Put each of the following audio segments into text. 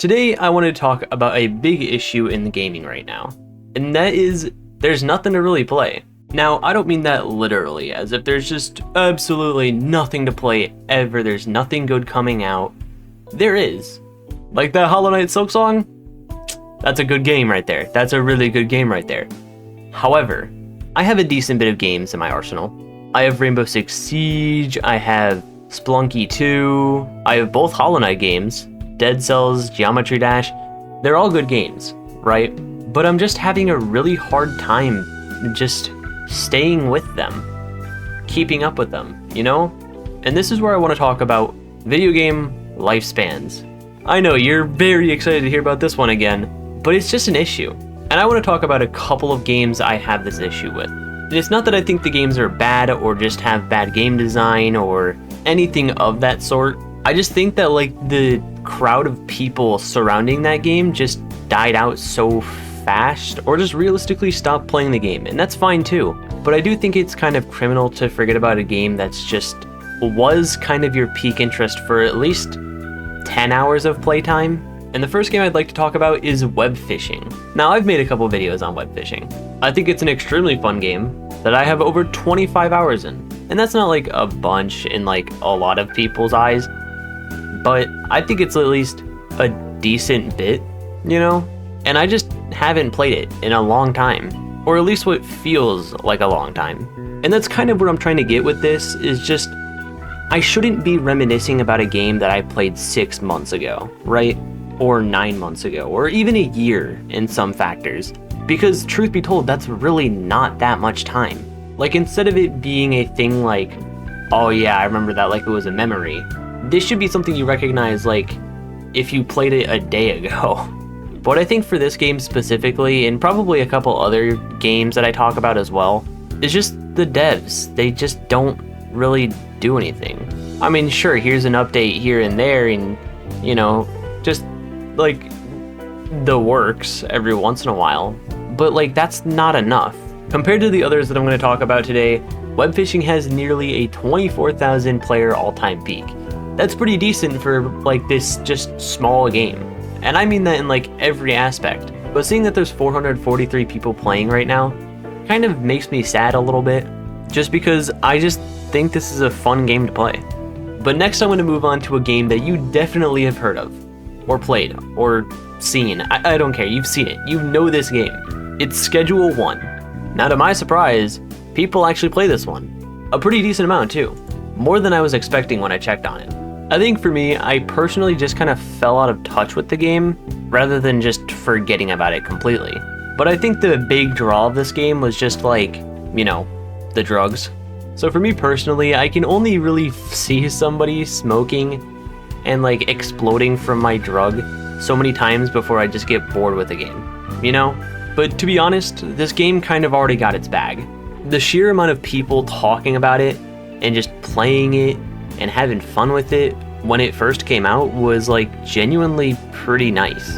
Today, I want to talk about a big issue in the gaming right now, and that is there's nothing to really play. Now, I don't mean that literally, as if there's just absolutely nothing to play ever, there's nothing good coming out. There is. Like that Hollow Knight Silk Song? That's a good game right there. That's a really good game right there. However, I have a decent bit of games in my arsenal. I have Rainbow Six Siege, I have Spelunky 2, I have both Hollow Knight games, Dead Cells, Geometry Dash. They're all good games, right? But I'm just having a really hard time just staying with them, keeping up with them, you know? And this is where I want to talk about video game lifespans. I know you're very excited to hear about this one again, but it's just an issue. And I want to talk about a couple of games I have this issue with. And it's not that I think the games are bad or just have bad game design or anything of that sort. I just think that like the crowd of people surrounding that game just died out so fast or just realistically stopped playing the game, and that's fine too. But I do think it's kind of criminal to forget about a game that's just was kind of your peak interest for at least 10 hours of playtime. And the first game I'd like to talk about is web fishing. Now, I've made a couple videos on web fishing. I think it's an extremely fun game that I have over 25 hours in. And that's not like a bunch in like a lot of people's eyes, but I think it's at least a decent bit, you know? And I just haven't played it in a long time, or at least what feels like a long time. And that's kind of what I'm trying to get with this, is just, I shouldn't be reminiscing about a game that I played 6 months ago, right? Or 9 months ago, or even a year in some factors. Because truth be told, that's really not that much time. Like, instead of it being a thing like, oh yeah, I remember that like it was a memory, this should be something you recognize like if you played it a day ago. But I think for this game specifically, and probably a couple other games that I talk about as well, is just the devs. They just don't really do anything. I mean, sure, here's an update here and there, and you know, just like the works every once in a while, but like that's not enough. Compared to the others that I'm going to talk about today, web fishing has nearly a 24,000 player all-time peak. That's pretty decent for like this just small game. And I mean that in like every aspect. But seeing that there's 443 people playing right now kind of makes me sad a little bit, just because I just think this is a fun game to play. But next I'm going to move on to a game that you definitely have heard of, or played, or seen. I don't care, you've seen it. You know this game. It's Schedule 1. Now to my surprise, people actually play this one. A pretty decent amount too. More than I was expecting when I checked on it. I think for me, I personally just kind of fell out of touch with the game, rather than just forgetting about it completely. But I think the big draw of this game was just like, you know, the drugs. So for me personally, I can only really see somebody smoking and like exploding from my drug so many times before I just get bored with the game, you know? But to be honest, this game kind of already got its bag. The sheer amount of people talking about it and just playing it and having fun with it when it first came out was like genuinely pretty nice.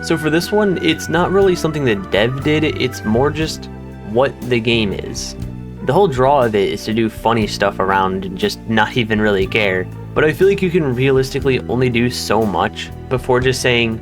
So for this one, it's not really something the dev did, it's more just what the game is. The whole draw of it is to do funny stuff around and just not even really care. But I feel like you can realistically only do so much before just saying,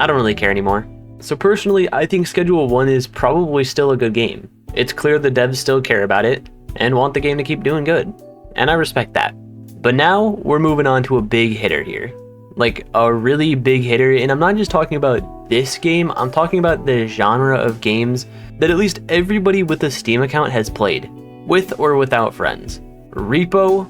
I don't really care anymore. So personally, I think Schedule 1 is probably still a good game. It's clear the devs still care about it and want the game to keep doing good. And I respect that. But now we're moving on to a big hitter here. Like a really big hitter, and I'm not just talking about this game, I'm talking about the genre of games that at least everybody with a Steam account has played, with or without friends. Repo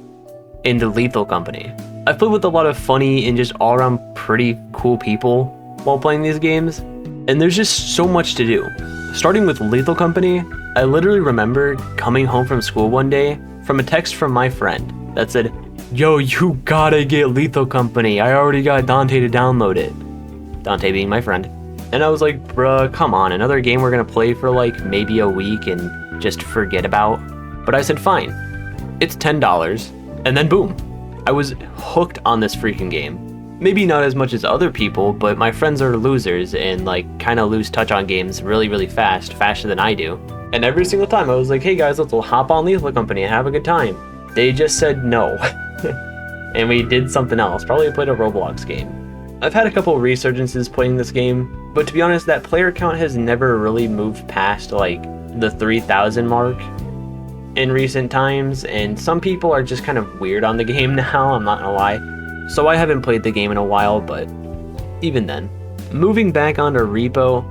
and the Lethal Company. I've played with a lot of funny and just all around pretty cool people while playing these games, and there's just so much to do. Starting with Lethal Company, I literally remember coming home from school one day from a text from my friend that said, yo, you gotta get Lethal Company, I already got Dante to download it. Dante being my friend. And I was like, bruh, come on, another game we're gonna play for like maybe a week and just forget about? But I said, fine, it's $10, and then boom, I was hooked on this freaking game. Maybe not as much as other people, but my friends are losers and like kind of lose touch on games really fast, faster than I do. And every single time I was like, hey guys, let's hop on Lethal Company and have a good time. They just said no. And we did something else, probably played a Roblox game. I've had a couple resurgences playing this game, but to be honest, that player count has never really moved past like the 3,000 mark in recent times, and some people are just kind of weird on the game now, I'm not gonna lie. So I haven't played the game in a while, but even then. Moving back onto Repo,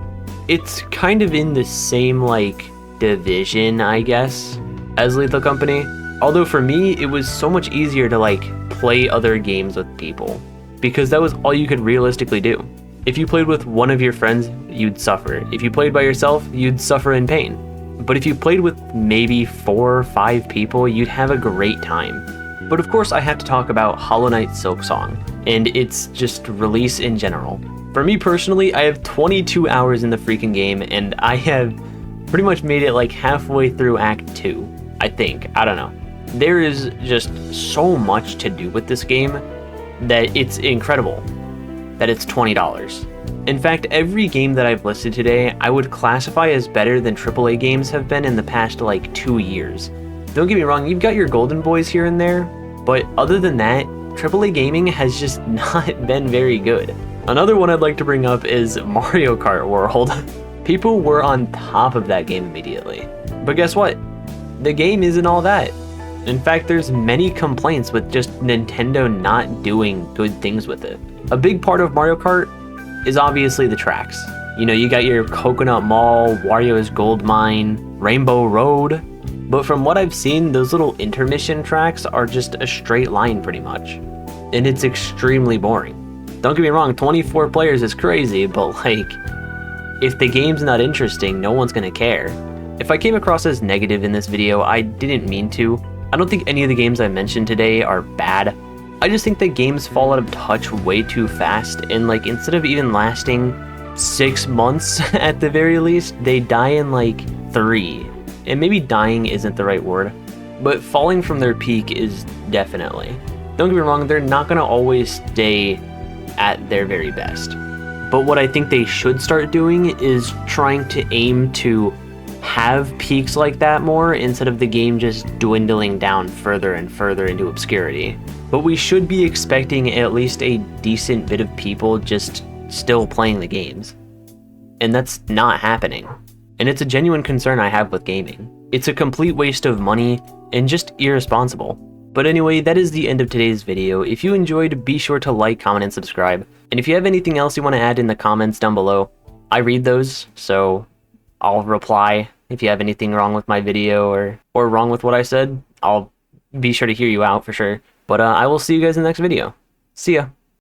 it's kind of in the same like division, I guess, as Lethal Company. Although for me, it was so much easier to like play other games with people, because that was all you could realistically do. If you played with one of your friends, you'd suffer. If you played by yourself, you'd suffer in pain. But if you played with maybe 4 or 5 people, you'd have a great time. But of course I have to talk about Hollow Knight Silksong, and its just release in general. For me personally, I have 22 hours in the freaking game, and I have pretty much made it like halfway through Act 2, I think. I don't know. There is just so much to do with this game that it's incredible that it's $20. In fact, every game that I've listed today, I would classify as better than AAA games have been in the past like 2 years. Don't get me wrong, you've got your golden boys here and there, but other than that, AAA gaming has just not been very good. Another one I'd like to bring up is Mario Kart World. People were on top of that game immediately. But guess what? The game isn't all that. In fact, there's many complaints with just Nintendo not doing good things with it. A big part of Mario Kart is obviously the tracks. You know, you got your Coconut Mall, Wario's Gold Mine, Rainbow Road, but from what I've seen, those little intermission tracks are just a straight line pretty much, and it's extremely boring. Don't get me wrong, 24 players is crazy, but like, if the game's not interesting, no one's gonna care. If I came across as negative in this video, I didn't mean to. I don't think any of the games I mentioned today are bad. I just think that games fall out of touch way too fast, and like instead of even lasting 6 months at the very least, they die in like 3. And maybe dying isn't the right word, but falling from their peak is definitely. Don't get me wrong, they're not gonna always stay at their very best. But what I think they should start doing is trying to aim to have peaks like that more, instead of the game just dwindling down further and further into obscurity. But we should be expecting at least a decent bit of people just still playing the games. And that's not happening. And it's a genuine concern I have with gaming. It's a complete waste of money and just irresponsible. But anyway, that is the end of today's video. If you enjoyed, be sure to like, comment, and subscribe. And if you have anything else you want to add in the comments down below, I read those, so I'll reply. If you have anything wrong with my video or wrong with what I said, I'll be sure to hear you out for sure. But I will see you guys in the next video. See ya.